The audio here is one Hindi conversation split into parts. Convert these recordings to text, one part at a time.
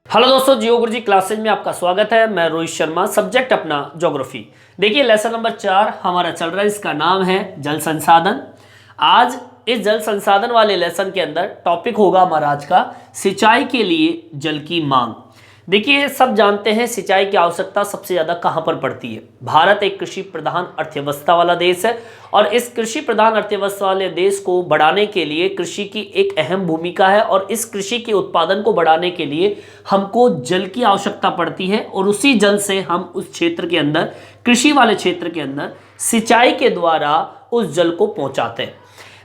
हेलो दोस्तों, जियो गुरुजी क्लासेज में आपका स्वागत है। मैं रोहित शर्मा, सब्जेक्ट अपना ज्योग्राफी। देखिए लेसन नंबर 4 हमारा चल रहा है, इसका नाम है जल संसाधन। आज इस जल संसाधन वाले लेसन के अंदर टॉपिक होगा हमारा आज का सिंचाई के लिए जल की मांग। देखिए सब जानते हैं सिंचाई की आवश्यकता सबसे ज़्यादा कहाँ पर पड़ती है। भारत एक कृषि प्रधान अर्थव्यवस्था वाला देश है और इस कृषि प्रधान अर्थव्यवस्था वाले देश को बढ़ाने के लिए कृषि की एक अहम भूमिका है और इस कृषि के उत्पादन को बढ़ाने के लिए हमको जल की आवश्यकता पड़ती है और उसी जल से हम उस क्षेत्र के अंदर, कृषि वाले क्षेत्र के अंदर सिंचाई के द्वारा उस जल को पहुँचाते हैं।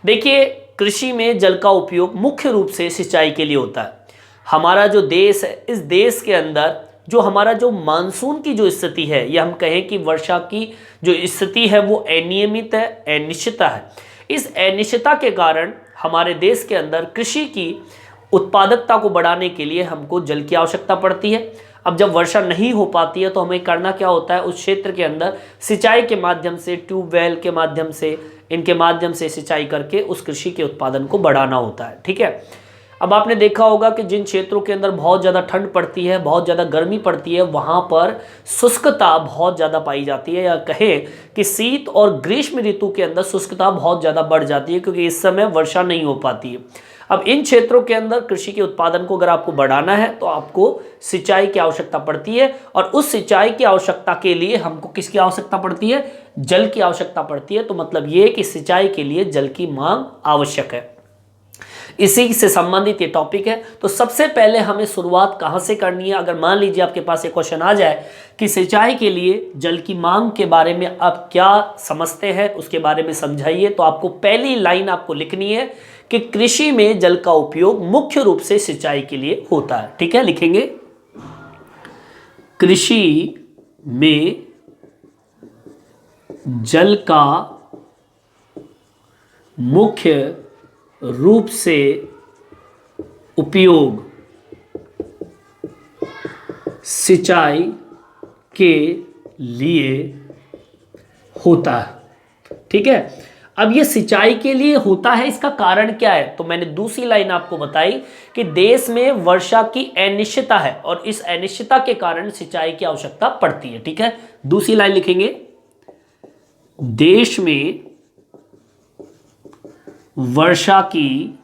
देखिए कृषि में जल का उपयोग मुख्य रूप से सिंचाई के लिए होता है। हमारा जो देश है, इस देश के अंदर जो हमारा जो मानसून की जो स्थिति है, या हम कहें कि वर्षा की जो स्थिति है वो अनियमित है, अनिश्चितता है। इस अनिश्चितता के कारण हमारे देश के अंदर कृषि की उत्पादकता को बढ़ाने के लिए हमको जल की आवश्यकता पड़ती है। अब जब वर्षा नहीं हो पाती है तो हमें करना क्या होता है, उस क्षेत्र के अंदर सिंचाई के माध्यम से, ट्यूबवेल के माध्यम से, इनके माध्यम से सिंचाई करके उस कृषि के उत्पादन को बढ़ाना होता है। ठीक है। अब आपने देखा होगा कि जिन क्षेत्रों के अंदर बहुत ज़्यादा ठंड पड़ती है, बहुत ज़्यादा गर्मी पड़ती है, वहाँ पर शुष्कता बहुत ज़्यादा पाई जाती है, या कहें कि शीत और ग्रीष्म ऋतु के अंदर शुष्कता बहुत ज़्यादा बढ़ जाती है क्योंकि इस समय वर्षा नहीं हो पाती है। अब इन क्षेत्रों के अंदर कृषि के उत्पादन को अगर आपको बढ़ाना है तो आपको सिंचाई की आवश्यकता पड़ती है और उस सिंचाई की आवश्यकता के लिए हमको किसकी आवश्यकता पड़ती है, जल की आवश्यकता पड़ती है। तो मतलब ये कि सिंचाई के लिए जल की मांग आवश्यक है। इसी से संबंधित ये टॉपिक है। तो सबसे पहले हमें शुरुआत कहाँ से करनी है। अगर मान लीजिए आपके पास एक क्वेश्चन आ जाए कि सिंचाई के लिए जल की मांग के बारे में आप क्या समझते हैं, उसके बारे में समझाइए, तो आपको पहली लाइन आपको लिखनी है कि कृषि में जल का उपयोग मुख्य रूप से सिंचाई के लिए होता है। ठीक है, लिखेंगे कृषि में जल का मुख्य रूप से उपयोग सिंचाई के लिए होता है। ठीक है। अब ये सिंचाई के लिए होता है, इसका कारण क्या है, तो मैंने दूसरी लाइन आपको बताई कि देश में वर्षा की अनिश्चितता है और इस अनिश्चितता के कारण सिंचाई की आवश्यकता पड़ती है। ठीक है, दूसरी लाइन लिखेंगे देश में वर्षा की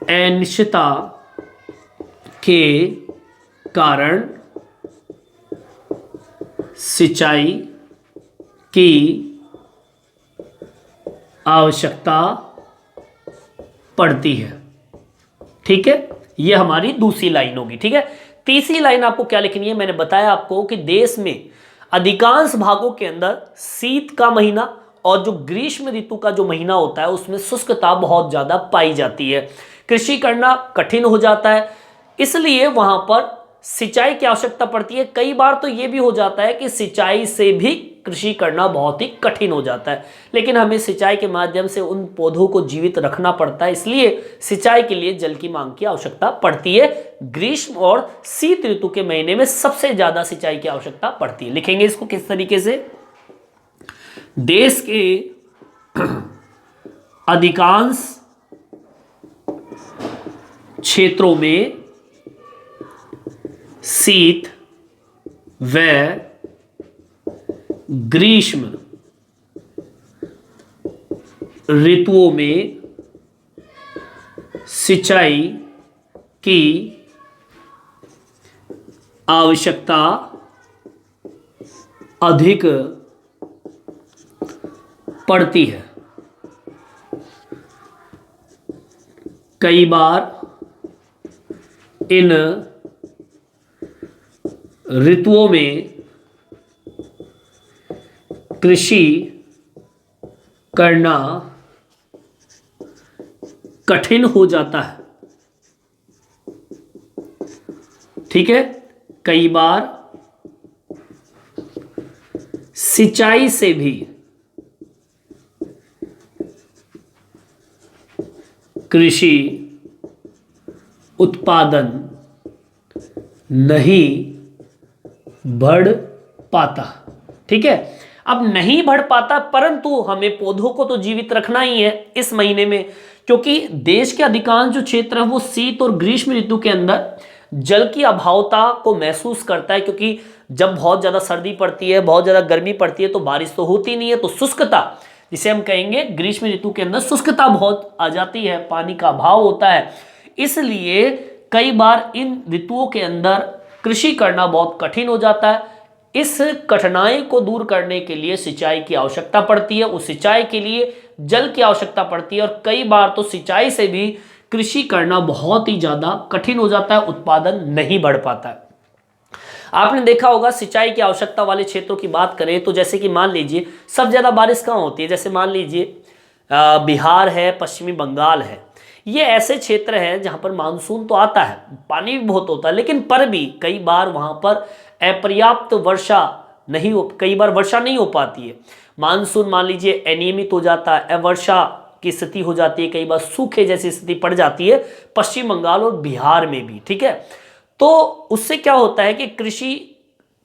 अनिश्चितता के कारण सिंचाई की आवश्यकता पड़ती है। ठीक है, यह हमारी दूसरी लाइन होगी। ठीक है, तीसरी लाइन आपको क्या लिखनी है, मैंने बताया आपको कि देश में अधिकांश भागों के अंदर शीत का महीना और जो ग्रीष्म ऋतु का जो महीना होता है उसमें शुष्कता बहुत ज़्यादा पाई जाती है, कृषि करना कठिन हो जाता है, इसलिए वहाँ पर सिंचाई की आवश्यकता पड़ती है। कई बार तो ये भी हो जाता है कि सिंचाई से भी कृषि करना बहुत ही कठिन हो जाता है, लेकिन हमें सिंचाई के माध्यम से उन पौधों को जीवित रखना पड़ता है, इसलिए सिंचाई के लिए जल की मांग की आवश्यकता पड़ती है। ग्रीष्म और शीत ऋतु के महीने में सबसे ज़्यादा सिंचाई की आवश्यकता पड़ती है। लिखेंगे इसको किस तरीके से, देश के अधिकांश क्षेत्रों में शीत व ग्रीष्म ऋतुओं में सिंचाई की आवश्यकता अधिक पड़ती है। कई बार इन ऋतुओं में कृषि करना कठिन हो जाता है। ठीक है, कई बार सिंचाई से भी कृषि उत्पादन नहीं बढ़ पाता। ठीक है, अब नहीं बढ़ पाता, परंतु हमें पौधों को तो जीवित रखना ही है इस महीने में, क्योंकि देश के अधिकांश जो क्षेत्र है वो शीत और ग्रीष्म ऋतु के अंदर जल की अभावता को महसूस करता है, क्योंकि जब बहुत ज्यादा सर्दी पड़ती है, बहुत ज्यादा गर्मी पड़ती है, तो बारिश तो होती नहीं है, तो शुष्कता जिसे हम कहेंगे ग्रीष्म ऋतु के अंदर शुष्कता बहुत आ जाती है, पानी का अभाव होता है। इसलिए कई बार इन ऋतुओं के अंदर कृषि करना बहुत कठिन हो जाता है। इस कठिनाई को दूर करने के लिए सिंचाई की आवश्यकता पड़ती है, उस सिंचाई के लिए जल की आवश्यकता पड़ती है, और कई बार तो सिंचाई से भी कृषि करना बहुत ही ज्यादा कठिन हो जाता है, उत्पादन नहीं बढ़ पाता है। आपने देखा होगा सिंचाई की आवश्यकता वाले क्षेत्रों की बात करें तो जैसे कि मान लीजिए सब ज्यादा बारिश कहाँ होती है, जैसे मान लीजिए बिहार है, पश्चिमी बंगाल है, ये ऐसे क्षेत्र हैं जहां पर मानसून तो आता है, पानी भी बहुत होता है, लेकिन पर भी कई बार वहां पर अपर्याप्त वर्षा कई बार वर्षा नहीं हो पाती है। मानसून मान लीजिए अनियमित हो जाता है, अवर्षा की स्थिति हो जाती है, कई बार सूखे जैसी स्थिति पड़ जाती है पश्चिम बंगाल और बिहार में भी, ठीक है। तो उससे क्या होता है कि कृषि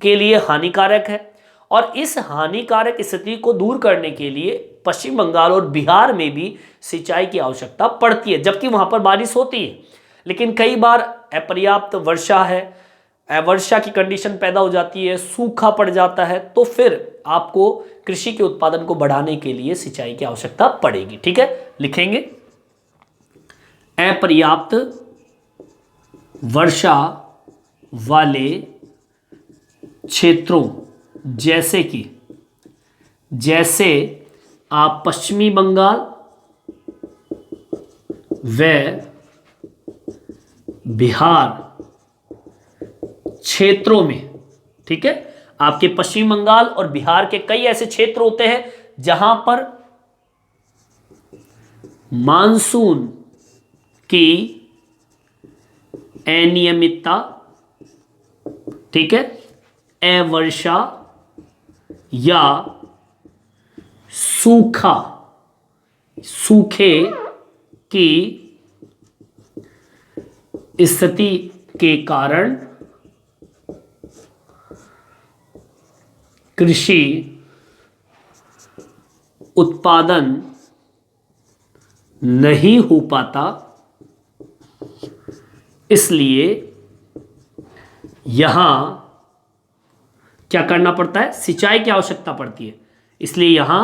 के लिए हानिकारक है, और इस हानिकारक स्थिति को दूर करने के लिए पश्चिम बंगाल और बिहार में भी सिंचाई की आवश्यकता पड़ती है, जबकि वहां पर बारिश होती है, लेकिन कई बार अपर्याप्त वर्षा है, वर्षा की कंडीशन पैदा हो जाती है, सूखा पड़ जाता है, तो फिर आपको कृषि के उत्पादन को बढ़ाने के लिए सिंचाई की आवश्यकता पड़ेगी, ठीक है। लिखेंगे अपर्याप्त वर्षा वाले क्षेत्रों जैसे आप पश्चिमी बंगाल व बिहार क्षेत्रों में, ठीक है, आपके पश्चिम बंगाल और बिहार के कई ऐसे क्षेत्र होते हैं जहां पर मानसून की अनियमितता, ठीक है, अवर्षा या सूखे की स्थिति के कारण कृषि उत्पादन नहीं हो पाता, इसलिए यहां क्या करना पड़ता है, सिंचाई की आवश्यकता पड़ती है, इसलिए यहां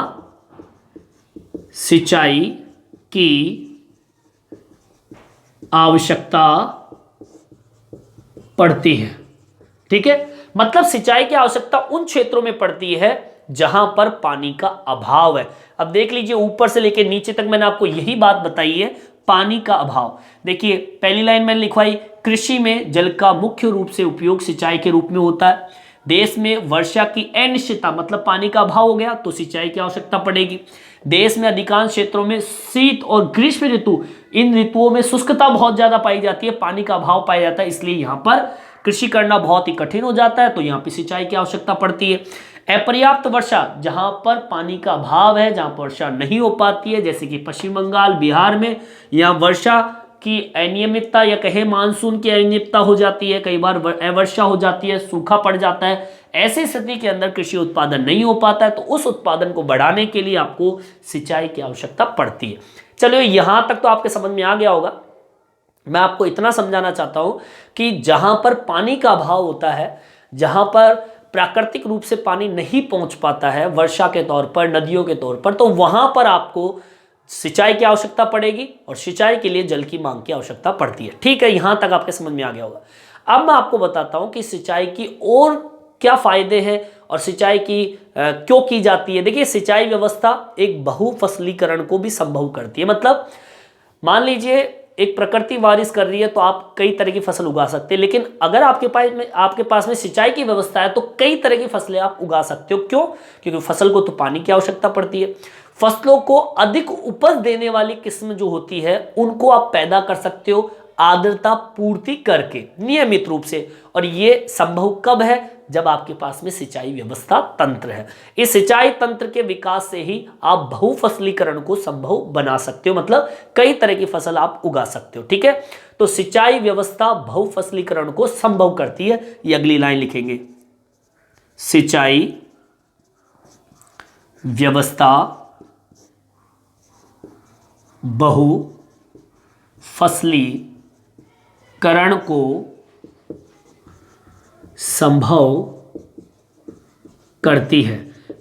सिंचाई की आवश्यकता पड़ती है, ठीक है। मतलब सिंचाई की आवश्यकता उन क्षेत्रों में पड़ती है जहां पर पानी का अभाव है। अब देख लीजिए ऊपर से लेकर नीचे तक मैंने आपको यही बात बताई है, पानी का अभाव। देखिए पहली लाइन मैंने लिखवाई, कृषि में जल का मुख्य रूप से उपयोग सिंचाई के रूप में होता है। देश में वर्षा की अनिश्चितता मतलब पानी का अभाव हो गया तो सिंचाई की आवश्यकता पड़ेगी। देश में अधिकांश क्षेत्रों में शीत और ग्रीष्म ऋतु, इन ऋतुओं में शुष्कता बहुत ज्यादा पाई जाती है, पानी का अभाव पाया जाता है, इसलिए यहां पर कृषि करना बहुत ही कठिन हो जाता है, तो यहाँ पे सिंचाई की आवश्यकता पड़ती है। अपर्याप्त वर्षा, जहां पर पानी का अभाव है, जहां पर वर्षा नहीं हो पाती है, जैसे कि पश्चिम बंगाल बिहार में, यहाँ वर्षा की अनियमितता या कहे मानसून की अनियमितता हो जाती है, कई बार अवर्षा हो जाती है, सूखा पड़ जाता है, ऐसी स्थिति के अंदर कृषि उत्पादन नहीं हो पाता है, तो उस उत्पादन को बढ़ाने के लिए आपको सिंचाई की आवश्यकता पड़ती है। चलिए यहां तक तो आपके समझ में आ गया होगा। मैं आपको इतना समझाना चाहता हूं कि जहां पर पानी का अभाव होता है, जहां पर प्राकृतिक रूप से पानी नहीं पहुंच पाता है वर्षा के तौर पर, नदियों के तौर पर, तो वहां पर आपको सिंचाई की आवश्यकता पड़ेगी और सिंचाई के लिए जल की मांग की आवश्यकता पड़ती है। ठीक है, यहां तक आपके समझ में आ गया होगा। अब मैं आपको बताता हूं कि सिंचाई की और क्या फायदे हैं और सिंचाई की क्यों की जाती है। देखिए सिंचाई व्यवस्था एक बहुफसलीकरण को भी संभव करती है। मतलब मान लीजिए एक प्रकृति बारिश कर रही है तो आप कई तरह की फसल उगा सकते हैं, लेकिन अगर आपके पास में सिंचाई की व्यवस्था है तो कई तरह की फसलें आप उगा सकते हो। क्यों? क्योंकि फसल को तो पानी की आवश्यकता पड़ती है। फसलों को अधिक उपज देने वाली किस्म जो होती है उनको आप पैदा कर सकते हो आर्द्रता पूर्ति करके नियमित रूप से, और ये संभव कब है? जब आपके पास में सिंचाई व्यवस्था तंत्र है। इस सिंचाई तंत्र के विकास से ही आप बहुफसलीकरण को संभव बना सकते हो, मतलब कई तरह की फसल आप उगा सकते हो। ठीक है, तो सिंचाई व्यवस्था बहुफसलीकरण को संभव करती है। ये अगली लाइन लिखेंगे, सिंचाई व्यवस्था बहुफसलीकरण को संभव करती है।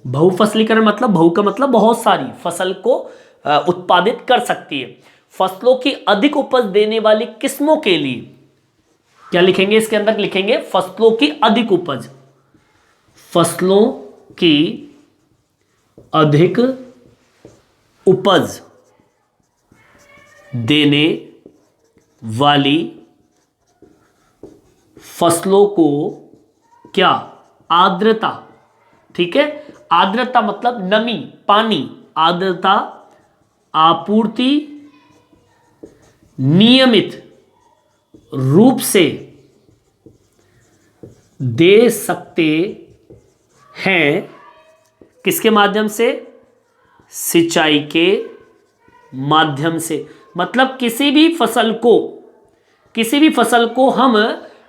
बहुफसलीकरण मतलब बहु का मतलब बहुत सारी फसल को उत्पादित कर सकती है। फसलों की अधिक उपज देने वाली किस्मों के लिए क्या लिखेंगे, इसके अंदर लिखेंगे फसलों की अधिक उपज, फसलों की अधिक उपज देने वाली फसलों को क्या, आर्द्रता, ठीक है, आर्द्रता मतलब नमी, पानी, आर्द्रता आपूर्ति नियमित रूप से दे सकते हैं। किसके माध्यम से, सिंचाई के माध्यम से। मतलब किसी भी फसल को हम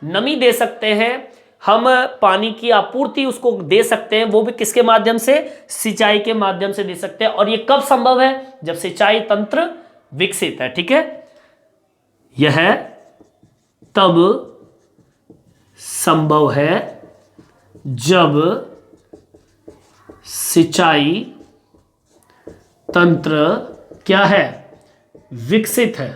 नमी दे सकते हैं, हम पानी की आपूर्ति उसको दे सकते हैं, वो भी किसके माध्यम से, सिंचाई के माध्यम से दे सकते हैं। और ये कब संभव है, जब सिंचाई तंत्र विकसित है। ठीक है, यह तब संभव है जब सिंचाई तंत्र क्या है, विकसित है।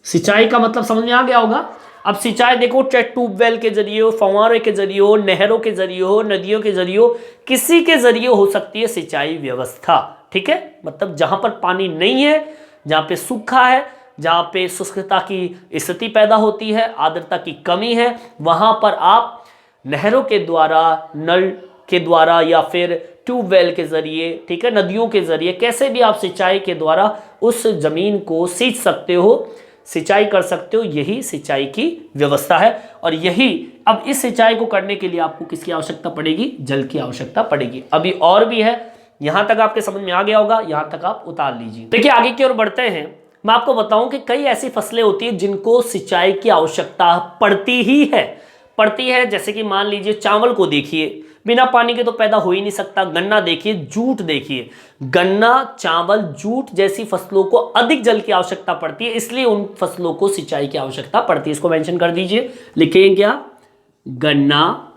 सिंचाई का मतलब समझ में आ गया होगा। अब सिंचाई देखो, चाहे ट्यूबवेल के जरिए हो, फव्वारे के जरिए हो, नहरों के जरिए हो, नदियों के जरिए हो, किसी के जरिए हो सकती है सिंचाई व्यवस्था। ठीक है, मतलब जहां पर पानी नहीं है, जहां पे सूखा है, जहां पे शुष्कता की स्थिति पैदा होती है, आर्द्रता की कमी है, वहां पर आप नहरों के द्वारा, नल के द्वारा या फिर ट्यूबवेल के जरिए, ठीक है, नदियों के जरिए, कैसे भी आप सिंचाई के द्वारा उस जमीन को सींच सकते हो, सिंचाई कर सकते हो। यही सिंचाई की व्यवस्था है। और यही, अब इस सिंचाई को करने के लिए आपको किसकी आवश्यकता पड़ेगी, जल की आवश्यकता पड़ेगी। अभी और भी है, यहां तक आपके समझ में आ गया होगा, यहां तक आप उतार लीजिए। देखिए आगे की ओर बढ़ते हैं। मैं आपको बताऊं कि कई ऐसी फसलें होती है जिनको सिंचाई की आवश्यकता पड़ती है। जैसे कि मान लीजिए चावल को देखिए, बिना पानी के तो पैदा हो ही नहीं सकता। गन्ना देखिए, जूट देखिए, गन्ना, चावल, जूट जैसी फसलों को अधिक जल की आवश्यकता पड़ती है, इसलिए उन फसलों को सिंचाई की आवश्यकता पड़ती है। इसको मेंशन कर दीजिए, लिखेंगे क्या, गन्ना,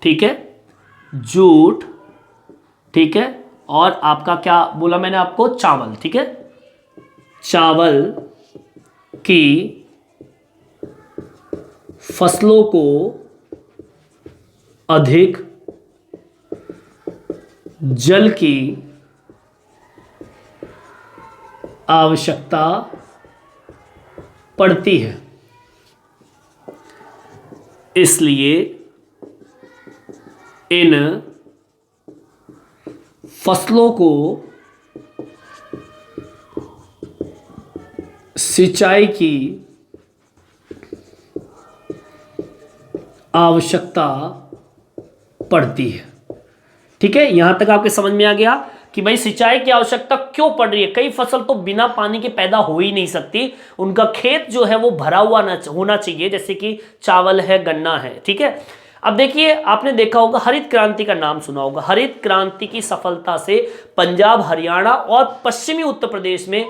ठीक है, जूट, ठीक है, और आपका क्या बोला मैंने आपको, चावल। ठीक है, चावल की फसलों को अधिक जल की आवश्यकता पड़ती है, इसलिए इन फसलों को सिंचाई की आवश्यकता पड़ती है। ठीक है, यहां तक आपके समझ में आ गया कि भाई सिंचाई की आवश्यकता क्यों पड़ रही है। कई फसल तो बिना पानी के पैदा हो ही नहीं सकती, उनका खेत जो है वो भरा हुआ होना चाहिए, जैसे कि चावल है, गन्ना है। ठीक है, अब देखिए, आपने देखा होगा, हरित क्रांति का नाम सुना होगा। हरित क्रांति की सफलता से पंजाब, हरियाणा और पश्चिमी उत्तर प्रदेश में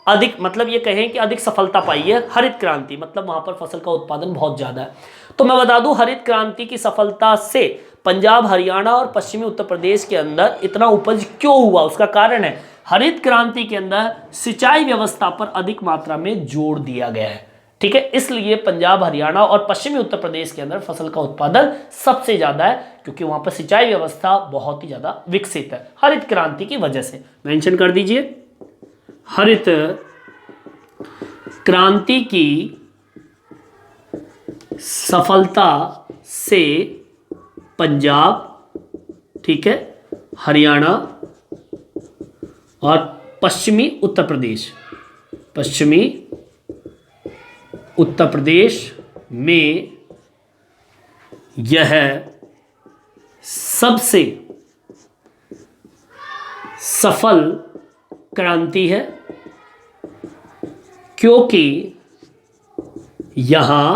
अधिक, मतलब ये कहें कि अधिक सफलता पाई है हरित क्रांति, मतलब वहां पर फसल का उत्पादन बहुत ज्यादा है। तो मैं बता दूं, हरित क्रांति की सफलता से पंजाब, हरियाणा और पश्चिमी उत्तर प्रदेश के अंदर इतना उपज क्यों हुआ, उसका कारण है हरित क्रांति के अंदर सिंचाई व्यवस्था पर अधिक मात्रा में जोर दिया गया है। ठीक है, इसलिए पंजाब, हरियाणा और पश्चिमी उत्तर प्रदेश के अंदर फसल का उत्पादन सबसे ज्यादा है, क्योंकि वहां पर सिंचाई व्यवस्था बहुत ही ज्यादा विकसित है हरित क्रांति की वजह से। मेंशन कर दीजिए, हरित क्रांति की सफलता से पंजाब, ठीक है, हरियाणा और पश्चिमी उत्तर प्रदेश में यह सबसे सफल क्रांति है, क्योंकि यहां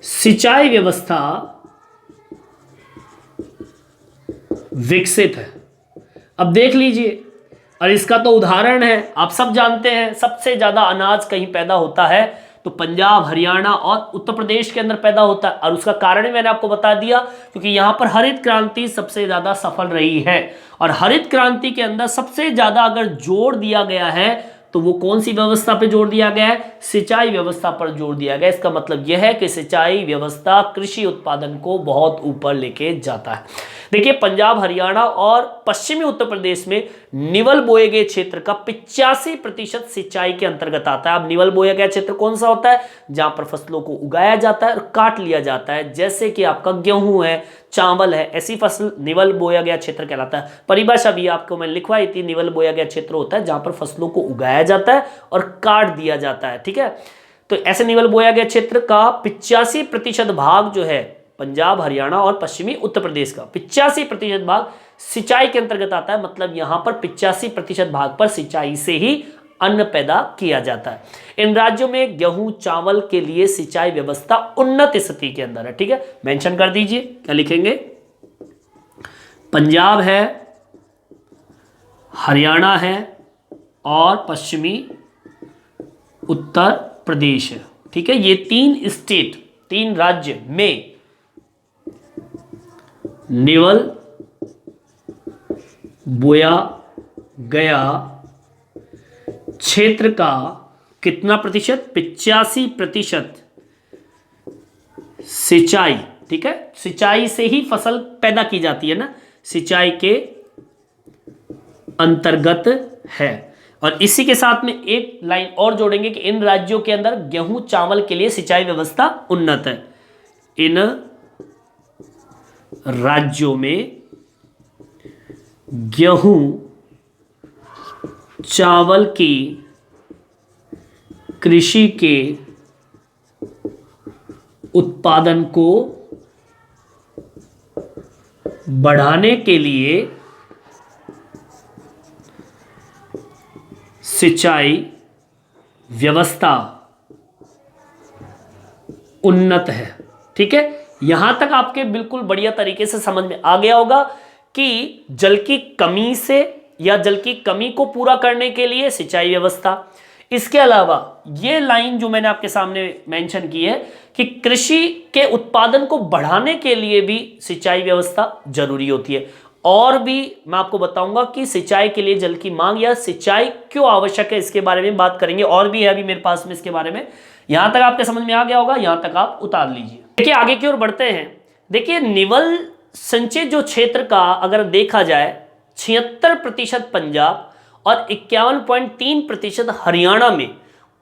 सिंचाई व्यवस्था विकसित है। अब देख लीजिए, और इसका तो उदाहरण है, आप सब जानते हैं सबसे ज्यादा अनाज कहीं पैदा होता है तो पंजाब, हरियाणा और उत्तर प्रदेश के अंदर पैदा होता है। और उसका कारण भी मैंने आपको बता दिया, क्योंकि यहां पर हरित क्रांति सबसे ज्यादा सफल रही है। और हरित क्रांति के अंदर सबसे ज्यादा अगर जोर दिया गया है तो वो कौन सी व्यवस्था पे जोर दिया गया है? सिंचाई व्यवस्था पर जोर दिया गया। इसका मतलब यह है कि सिंचाई व्यवस्था कृषि उत्पादन को बहुत ऊपर लेके जाता है। देखिए, पंजाब, हरियाणा और पश्चिमी उत्तर प्रदेश में निवल बोए गए क्षेत्र का 85% सिंचाई के अंतर्गत आता है। अब निवल बोया गया क्षेत्र कौन सा होता है? जहां पर फसलों को उगाया जाता है और काट लिया जाता है, जैसे कि आपका गेहूं है, चावल है, ऐसी फसल निवल बोया गया क्षेत्र कहलाता है। परिभाषा भी आपको मैं लिखवाई थी, निवल बोया गया क्षेत्र होता है जहां पर फसलों को उगाया जाता है और काट दिया जाता है। ठीक है, तो ऐसे निवल बोया गया क्षेत्र का 85% भाग जो है पंजाब, हरियाणा और पश्चिमी उत्तर प्रदेश का 85% भाग सिंचाई के अंतर्गत आता है। मतलब यहां पर 85% भाग पर सिंचाई से ही अन्न पैदा किया जाता है। इन राज्यों में गेहूं, चावल के लिए सिंचाई व्यवस्था उन्नत स्थिति के अंदर है। ठीक है, मेंशन कर दीजिए, क्या लिखेंगे? पंजाब है, हरियाणा है और पश्चिमी उत्तर प्रदेश है। ठीक है, ये 3 स्टेट, 3 राज्य में निवल बोया गया क्षेत्र का कितना प्रतिशत? 85% सिंचाई। ठीक है, सिंचाई से ही फसल पैदा की जाती है ना, सिंचाई के अंतर्गत है। और इसी के साथ में एक लाइन और जोड़ेंगे कि इन राज्यों के अंदर गेहूं, चावल के लिए सिंचाई व्यवस्था उन्नत है। इन राज्यों में गेहूं, चावल की कृषि के उत्पादन को बढ़ाने के लिए सिंचाई व्यवस्था उन्नत है। ठीक है, यहां तक आपके बिल्कुल बढ़िया तरीके से समझ में आ गया होगा कि जल की कमी से या जल की कमी को पूरा करने के लिए सिंचाई व्यवस्था। इसके अलावा ये लाइन जो मैंने आपके सामने मेंशन की है कि कृषि के उत्पादन को बढ़ाने के लिए भी सिंचाई व्यवस्था जरूरी होती है। और भी मैं आपको बताऊंगा कि सिंचाई के लिए जल की मांग या सिंचाई क्यों आवश्यक है, इसके बारे में बात करेंगे। और भी है अभी मेरे पास में इसके बारे में। यहां तक आपके समझ में आ गया होगा, यहां तक आप उतार लीजिए। देखिए, आगे की ओर बढ़ते हैं। देखिए, निवल संचित जो क्षेत्र का अगर देखा जाए 76% पंजाब और 51.3% हरियाणा में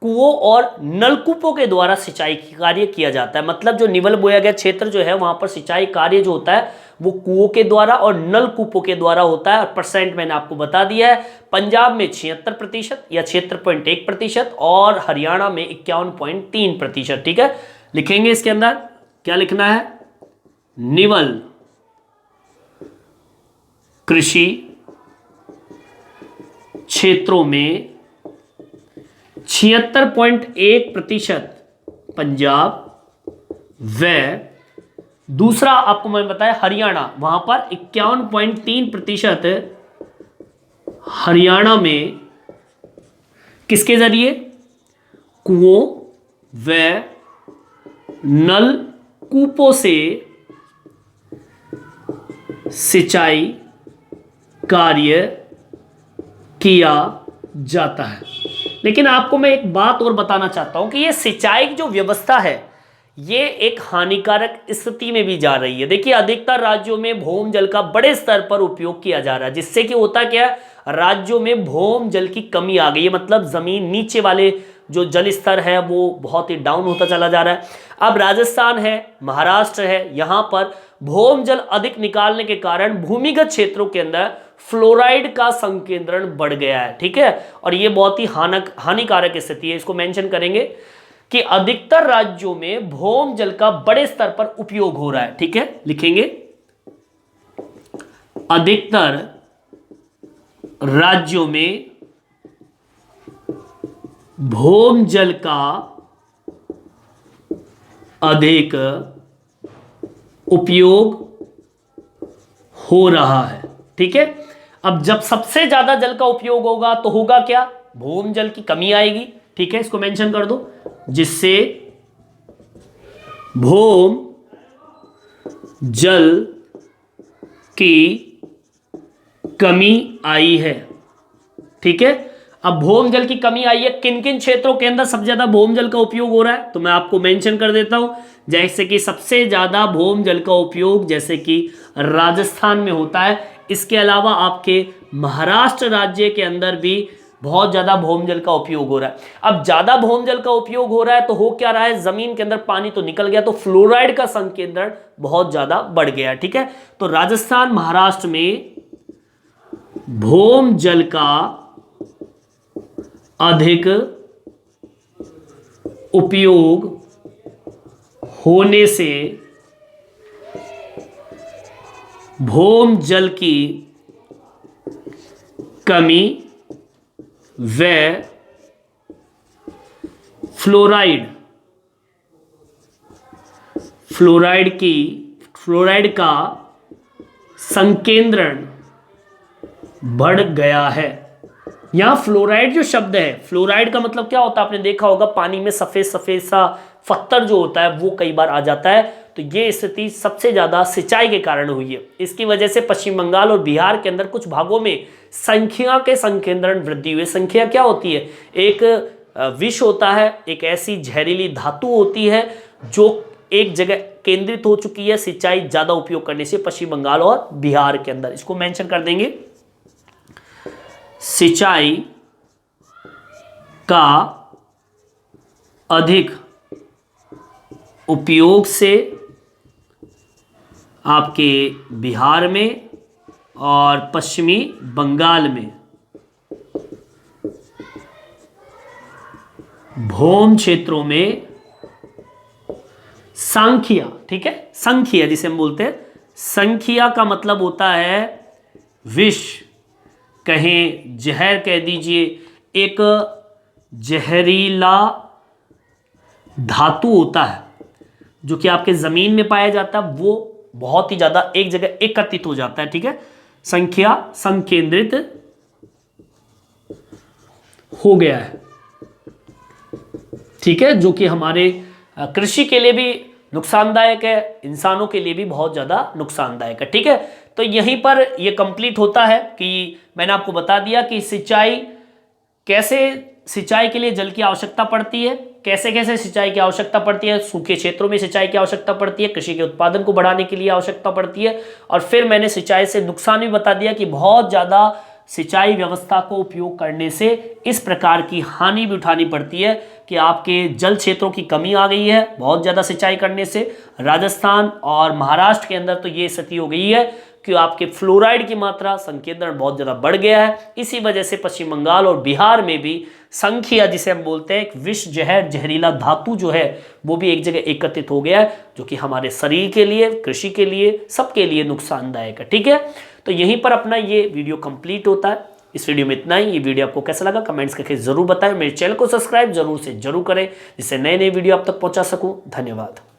कुओं और नलकूपों के द्वारा सिंचाई कार्य किया जाता है। मतलब जो निवल बोया गया क्षेत्र जो है वहां पर सिंचाई कार्य जो होता है वो कुओं के द्वारा और नलकूपों के द्वारा होता है। और परसेंट मैंने आपको बता दिया है, पंजाब में 76% या 76.1% और हरियाणा में 51.3%। ठीक है, लिखेंगे इसके अंदर क्या लिखना है? निवल कृषि क्षेत्रों में 76.1% पंजाब व दूसरा आपको मैंने बताया हरियाणा, वहां पर 51.3% हरियाणा में किसके जरिए? कुओं व नल कूपों से सिंचाई कार्य किया जाता है। लेकिन आपको मैं एक बात और बताना चाहता हूं कि ये सिंचाई की जो व्यवस्था है ये एक हानिकारक स्थिति में भी जा रही है। देखिए, अधिकतर राज्यों में भौम जल का बड़े स्तर पर उपयोग किया जा रहा है, जिससे कि होता क्या है, राज्यों में भौम जल की कमी आ गई है। मतलब जमीन नीचे वाले जो जल स्तर है वो बहुत ही डाउन होता चला जा रहा है। अब राजस्थान है, महाराष्ट्र है, यहां पर भौम जल अधिक निकालने के कारण भूमिगत क्षेत्रों के अंदर फ्लोराइड का संकेंद्रण बढ़ गया है। ठीक है, और ये बहुत ही हानिकारक स्थिति है। इसको मेंशन करेंगे कि अधिकतर राज्यों में भौम जल का बड़े स्तर पर उपयोग हो रहा है। ठीक है, लिखेंगे अधिकतर राज्यों में भौम जल का अधिक उपयोग हो रहा है। ठीक है, अब जब सबसे ज्यादा जल का उपयोग होगा तो होगा क्या, भूम जल की कमी आएगी। ठीक है, इसको मेंशन कर दो, जिससे भूम जल की कमी आई है। ठीक है, अब भूम जल की कमी आई है, किन किन क्षेत्रों के अंदर सबसे ज्यादा भूम जल का उपयोग हो रहा है, तो मैं आपको मेंशन कर देता हूं। जैसे कि सबसे ज्यादा भूम जल का उपयोग जैसे कि राजस्थान में होता है, इसके अलावा आपके महाराष्ट्र राज्य के अंदर भी बहुत ज्यादा भूम जल का उपयोग हो रहा है। अब ज्यादा भूम जल का उपयोग हो रहा है तो हो क्या रहा है, जमीन के अंदर पानी तो निकल गया, तो फ्लोराइड का संकेंद्रण बहुत ज्यादा बढ़ गया। ठीक है, तो राजस्थान महाराष्ट्र में भूम जल का अधिक उपयोग होने से भूम जल की कमी व फ्लोराइड का संकेंद्रण बढ़ गया है। यहां फ्लोराइड जो शब्द है, फ्लोराइड का मतलब क्या होता है, आपने देखा होगा पानी में सफेद सफेद सा पत्थर जो होता है वो कई बार आ जाता है। तो ये स्थिति सबसे ज्यादा सिंचाई के कारण हुई है। इसकी वजह से पश्चिम बंगाल और बिहार के अंदर कुछ भागों में संख्या के संकेंद्रण वृद्धि हुई। संख्या क्या होती है, एक विष होता है, एक ऐसी जहरीली धातु होती है जो एक जगह केंद्रित हो चुकी है सिंचाई ज्यादा उपयोग करने से पश्चिम बंगाल और बिहार के अंदर। इसको मेंशन कर देंगे, सिंचाई का अधिक उपयोग से आपके बिहार में और पश्चिमी बंगाल में भूम क्षेत्रों में संख्या, ठीक है, संख्या जिसे हम बोलते हैं, संख्या का मतलब होता है विष, कहें जहर कह दीजिए, एक जहरीला धातु होता है जो कि आपके जमीन में पाया जाता है, वो बहुत ही ज्यादा एक जगह एकत्रित हो जाता है। ठीक है, संख्या संकेंद्रित हो गया है। ठीक है, जो कि हमारे कृषि के लिए भी नुकसानदायक है, इंसानों के लिए भी बहुत ज्यादा नुकसानदायक है। ठीक है, तो यहीं पर यह कंप्लीट होता है कि मैंने आपको बता दिया कि सिंचाई के लिए जल की आवश्यकता पड़ती है, कैसे कैसे सिंचाई की आवश्यकता पड़ती है, सूखे क्षेत्रों में सिंचाई की आवश्यकता पड़ती है, कृषि के उत्पादन को बढ़ाने के लिए आवश्यकता पड़ती है, और फिर मैंने सिंचाई से नुकसान भी बता दिया कि बहुत ज़्यादा सिंचाई व्यवस्था को उपयोग करने से इस प्रकार की हानि भी उठानी पड़ती है कि आपके जल क्षेत्रों की कमी आ गई है बहुत ज़्यादा सिंचाई करने से। राजस्थान और महाराष्ट्र के अंदर तो ये स्थिति हो गई है कि आपके फ्लोराइड की मात्रा संकेंद्रण बहुत ज़्यादा बढ़ गया है। इसी वजह से पश्चिम बंगाल और बिहार में भी संख्या जिसे हम बोलते हैं, एक विष जहरीला धातु जो है वो भी एक जगह एकत्रित हो गया है, जो कि हमारे शरीर के लिए, कृषि के लिए, सबके लिए नुकसानदायक है। ठीक है, तो यहीं पर अपना ये वीडियो कंप्लीट होता है। इस वीडियो में इतना ही। ये वीडियो आपको कैसा लगा कमेंट्स करके जरूर बताएं। मेरे चैनल को सब्सक्राइब जरूर से जरूर करें, जिससे नए नए वीडियो आप तक पहुंचा सकूं। धन्यवाद।